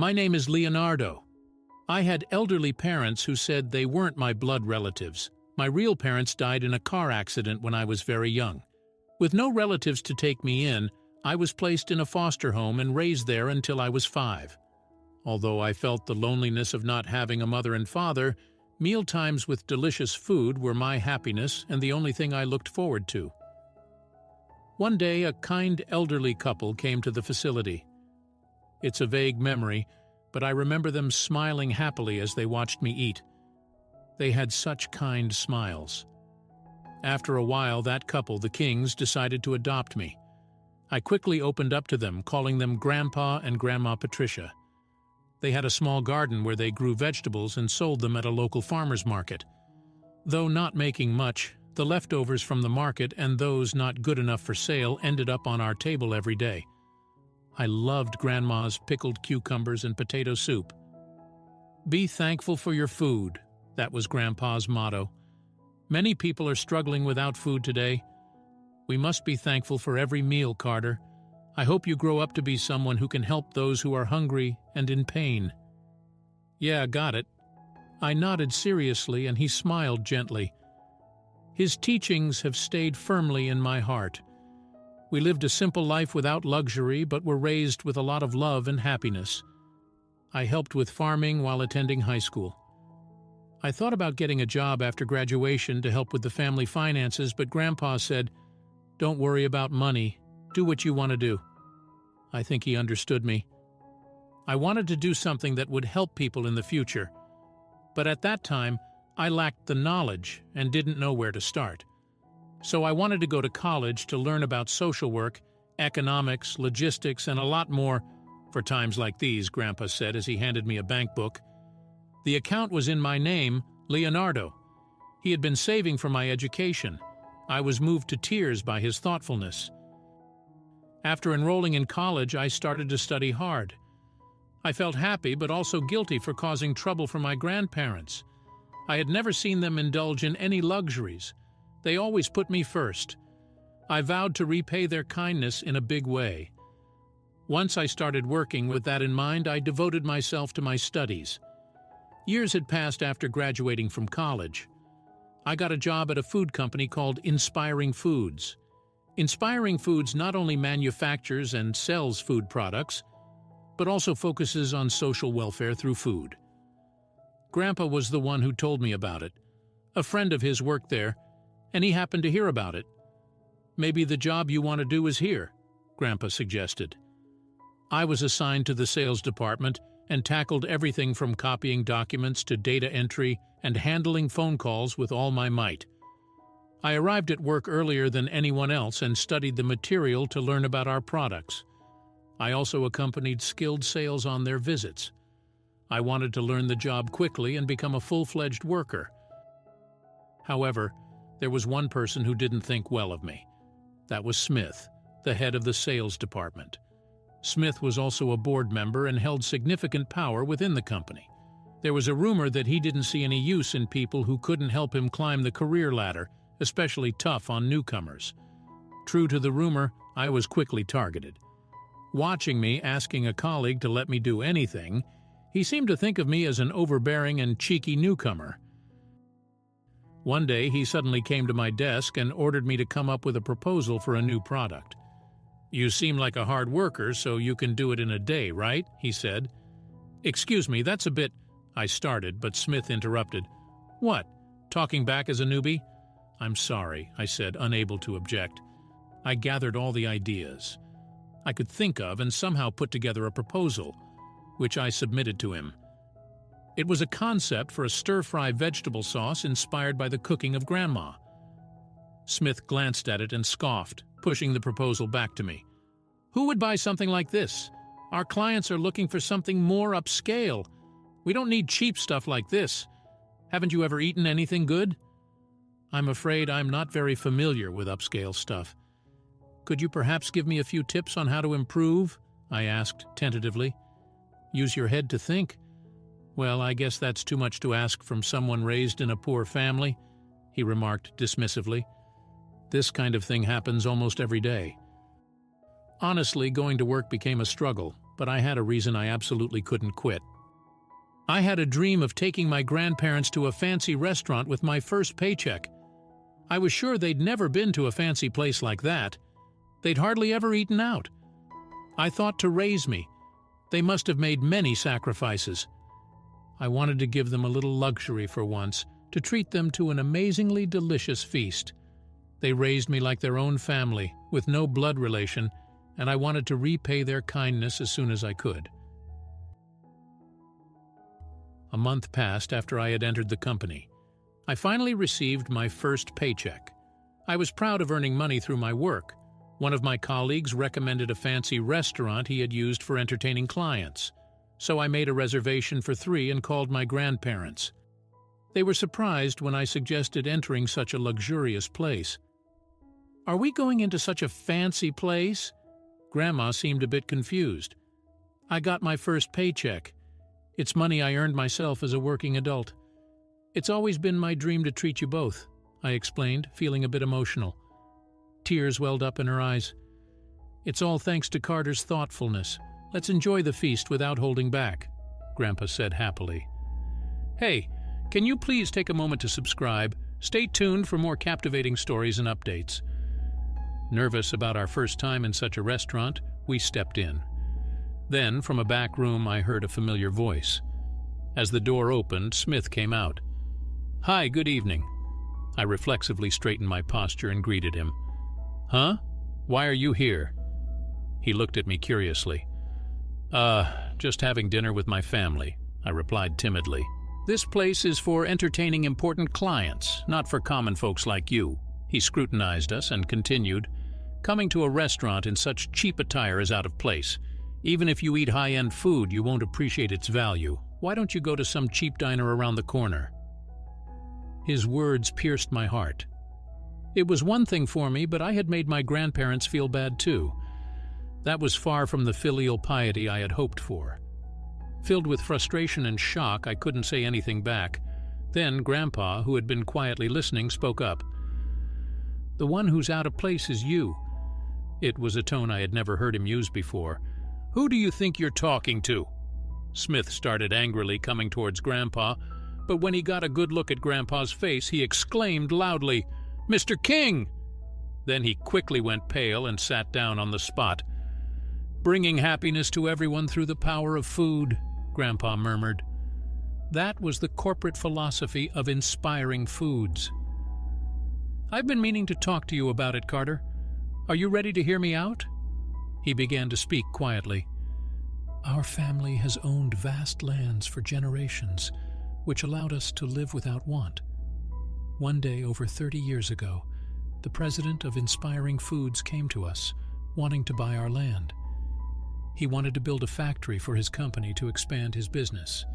My name is Leonardo. I had elderly parents who said they weren't my blood relatives. My real parents died in a car accident when I was very young. With no relatives to take me in, I was placed in a foster home and raised there until I was 5. Although I felt the loneliness of not having a mother and father, mealtimes with delicious food were my happiness and the only thing I looked forward to. One day, a kind elderly couple came to the facility. It's a vague memory, but I remember them smiling happily as they watched me eat. They had such kind smiles. After a while, that couple, the Kings, decided to adopt me. I quickly opened up to them, calling them Grandpa and Grandma Patricia. They had a small garden where they grew vegetables and sold them at a local farmer's market. Though not making much, the leftovers from the market and those not good enough for sale ended up on our table every day. I loved Grandma's pickled cucumbers and potato soup. Be thankful for your food, that was Grandpa's motto. Many people are struggling without food today. We must be thankful for every meal, Carter. I hope you grow up to be someone who can help those who are hungry and in pain. Yeah, got it. I nodded seriously and he smiled gently. His teachings have stayed firmly in my heart. We lived a simple life without luxury, but were raised with a lot of love and happiness. I helped with farming while attending high school. I thought about getting a job after graduation to help with the family finances, but Grandpa said, "Don't worry about money. Do what you want to do." I think he understood me. I wanted to do something that would help people in the future. But at that time, I lacked the knowledge and didn't know where to start. So I wanted to go to college to learn about social work, economics, logistics, and a lot more for times like these, Grandpa said as he handed me a bank book. The account was in my name, Leonardo. He had been saving for my education. I was moved to tears by his thoughtfulness. After enrolling in college, I started to study hard. I felt happy but also guilty for causing trouble for my grandparents. I had never seen them indulge in any luxuries. They always put me first. I vowed to repay their kindness in a big way. Once I started working with that in mind, I devoted myself to my studies. Years had passed after graduating from college. I got a job at a food company called Inspiring Foods. Inspiring Foods not only manufactures and sells food products, but also focuses on social welfare through food. Grandpa was the one who told me about it. A friend of his worked there, and he happened to hear about it. "Maybe the job you want to do is here," Grandpa suggested. I was assigned to the sales department and tackled everything from copying documents to data entry and handling phone calls with all my might. I arrived at work earlier than anyone else and studied the material to learn about our products. I also accompanied skilled sales on their visits. I wanted to learn the job quickly and become a full-fledged worker. However, there was one person who didn't think well of me. That was Smith, the head of the sales department. Smith was also a board member and held significant power within the company. There was a rumor that he didn't see any use in people who couldn't help him climb the career ladder, especially tough on newcomers. True to the rumor, I was quickly targeted. Watching me asking a colleague to let me do anything, he seemed to think of me as an overbearing and cheeky newcomer. One day, he suddenly came to my desk and ordered me to come up with a proposal for a new product. "You seem like a hard worker, so you can do it in a day, right?" he said. "Excuse me, that's a bit—" I started, but Smith interrupted. "What? Talking back as a newbie?" "I'm sorry," I said, unable to object. I gathered all the ideas I could think of and somehow put together a proposal, which I submitted to him. It was a concept for a stir-fry vegetable sauce inspired by the cooking of Grandma. Smith glanced at it and scoffed, pushing the proposal back to me. "Who would buy something like this? Our clients are looking for something more upscale. We don't need cheap stuff like this. Haven't you ever eaten anything good?" "I'm afraid I'm not very familiar with upscale stuff. Could you perhaps give me a few tips on how to improve?" I asked tentatively. "Use your head to think." "Well, I guess that's too much to ask from someone raised in a poor family," he remarked dismissively. "This kind of thing happens almost every day." Honestly, going to work became a struggle. but I had a reason I absolutely couldn't quit. I had a dream of taking my grandparents to a fancy restaurant with my first paycheck. I was sure they'd never been to a fancy place like that. They'd hardly ever eaten out. I thought to raise me. They must have made many sacrifices. I wanted to give them a little luxury for once, to treat them to an amazingly delicious feast. They raised me like their own family, with no blood relation, and I wanted to repay their kindness as soon as I could. A month passed after I had entered the company. I finally received my first paycheck. I was proud of earning money through my work. One of my colleagues recommended a fancy restaurant he had used for entertaining clients, so I made a reservation for 3 and called my grandparents. They were surprised when I suggested entering such a luxurious place. "Are we going into such a fancy place?" Grandma seemed a bit confused. "I got my first paycheck. It's money I earned myself as a working adult. It's always been my dream to treat you both," I explained, feeling a bit emotional. Tears welled up in her eyes. "It's all thanks to Carter's thoughtfulness. Let's enjoy the feast without holding back," Grandpa said happily. Hey, can you please take a moment to subscribe? Stay tuned for more captivating stories and updates. Nervous about our first time in such a restaurant, we stepped in. Then, from a back room, I heard a familiar voice. As the door opened, Smith came out. "Hi, good evening." I reflexively straightened my posture and greeted him. "Huh? Why are you here?" He looked at me curiously. Just having dinner with my family," I replied timidly. "This place is for entertaining important clients, not for common folks like you." He scrutinized us and continued, "Coming to a restaurant in such cheap attire is out of place. Even if you eat high-end food, you won't appreciate its value. Why don't you go to some cheap diner around the corner?" His words pierced my heart. It was one thing for me, but I had made my grandparents feel bad too. That was far from the filial piety I had hoped for. Filled with frustration and shock, I couldn't say anything back. Then Grandpa, who had been quietly listening, spoke up. "The one who's out of place is you." It was a tone I had never heard him use before. "Who do you think you're talking to?" Smith started angrily, coming towards Grandpa, but when he got a good look at Grandpa's face, he exclaimed loudly, "Mr. King!" Then he quickly went pale and sat down on the spot. "Bringing happiness to everyone through the power of food," Grandpa murmured. That was the corporate philosophy of inspiring foods. "I've been meaning to talk to you about it, Carter. Are you ready to hear me out?" He began to speak quietly. "Our family has owned vast lands for generations, which allowed us to live without want. One day, over 30 years ago, the president of Inspiring Foods came to us, wanting to buy our land. He wanted to build a factory for his company to expand his business.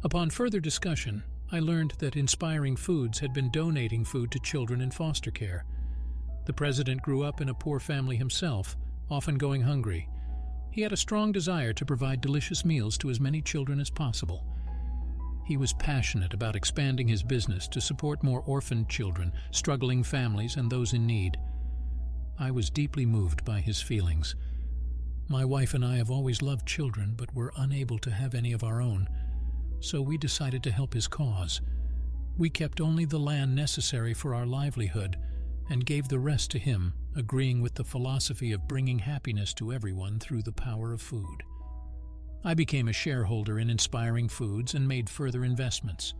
Upon further discussion, I learned that Inspiring Foods had been donating food to children in foster care. The president grew up in a poor family himself, often going hungry. He had a strong desire to provide delicious meals to as many children as possible. He was passionate about expanding his business to support more orphaned children, struggling families, and those in need. I was deeply moved by his feelings. My wife and I have always loved children, but were unable to have any of our own, so we decided to help his cause. We kept only the land necessary for our livelihood and gave the rest to him, agreeing with the philosophy of bringing happiness to everyone through the power of food. I became a shareholder in Inspiring Foods and made further investments.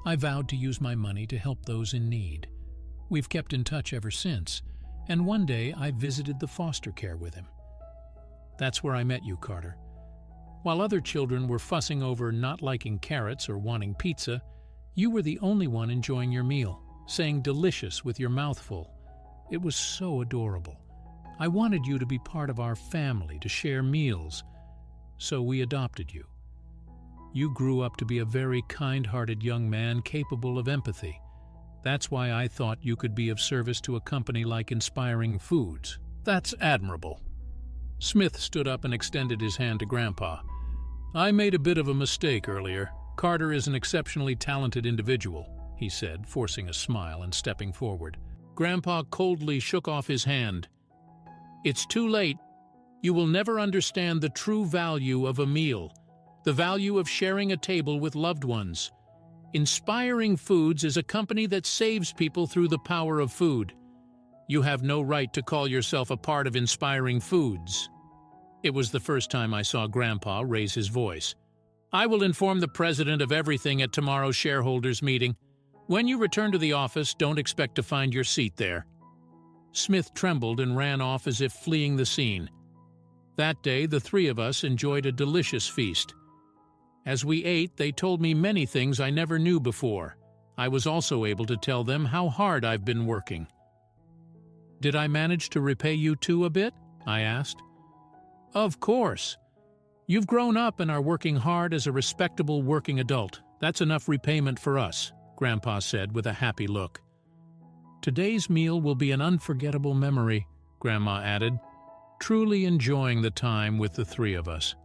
I vowed to use my money to help those in need. We've kept in touch ever since, and one day I visited the foster care with him. That's where I met you, Carter. While other children were fussing over not liking carrots or wanting pizza, you were the only one enjoying your meal, saying delicious with your mouth full. It was so adorable. I wanted you to be part of our family, to share meals, so we adopted you. You grew up to be a very kind-hearted young man capable of empathy. That's why I thought you could be of service to a company like Inspiring Foods. That's admirable. Smith stood up and extended his hand to Grandpa. I made a bit of a mistake earlier. Carter is an exceptionally talented individual, he said, forcing a smile and stepping forward. Grandpa coldly shook off his hand. It's too late. You will never understand the true value of a meal, the value of sharing a table with loved ones. Inspiring Foods is a company that saves people through the power of food. You have no right to call yourself a part of Inspiring Foods. It was the first time I saw Grandpa raise his voice. I will inform the president of everything at tomorrow's shareholders' meeting. When you return to the office, don't expect to find your seat there. Smith trembled and ran off as if fleeing the scene. That day, the three of us enjoyed a delicious feast. As we ate, they told me many things I never knew before. I was also able to tell them how hard I've been working. Did I manage to repay you too a bit? I asked. Of course. You've grown up and are working hard as a respectable working adult. That's enough repayment for us, Grandpa said with a happy look. Today's meal will be an unforgettable memory, Grandma added, truly enjoying the time with the three of us.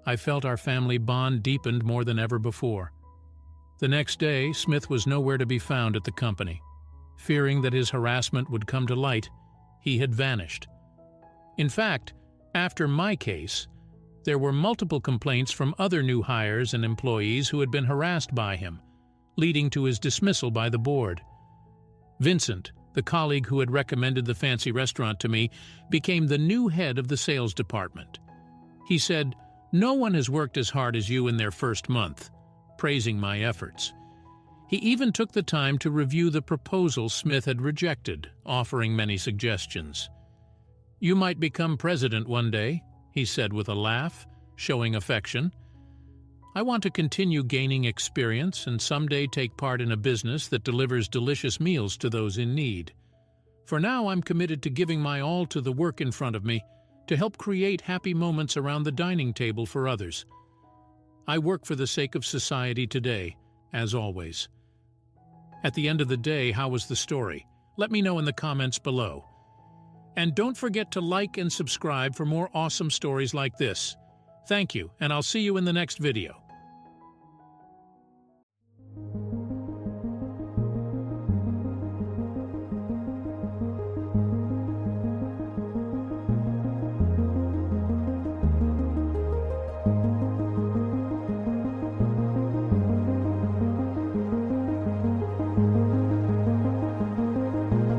I felt our family bond deepened more than ever before. The next day, Smith was nowhere to be found at the company. Fearing that his harassment would come to light, he had vanished. In fact, after my case, there were multiple complaints from other new hires and employees who had been harassed by him, leading to his dismissal by the board. Vincent, the colleague who had recommended the fancy restaurant to me, became the new head of the sales department. He said, "No one has worked as hard as you in their first month," praising my efforts. He even took the time to review the proposal Smith had rejected, offering many suggestions. "You might become president one day," he said with a laugh, showing affection. "I want to continue gaining experience and someday take part in a business that delivers delicious meals to those in need. For now, I'm committed to giving my all to the work in front of me, to help create happy moments around the dining table for others. I work for the sake of society today, as always." At the end of the day, how was the story? Let me know in the comments below. And don't forget to like and subscribe for more awesome stories like this. Thank you, and I'll see you in the next video.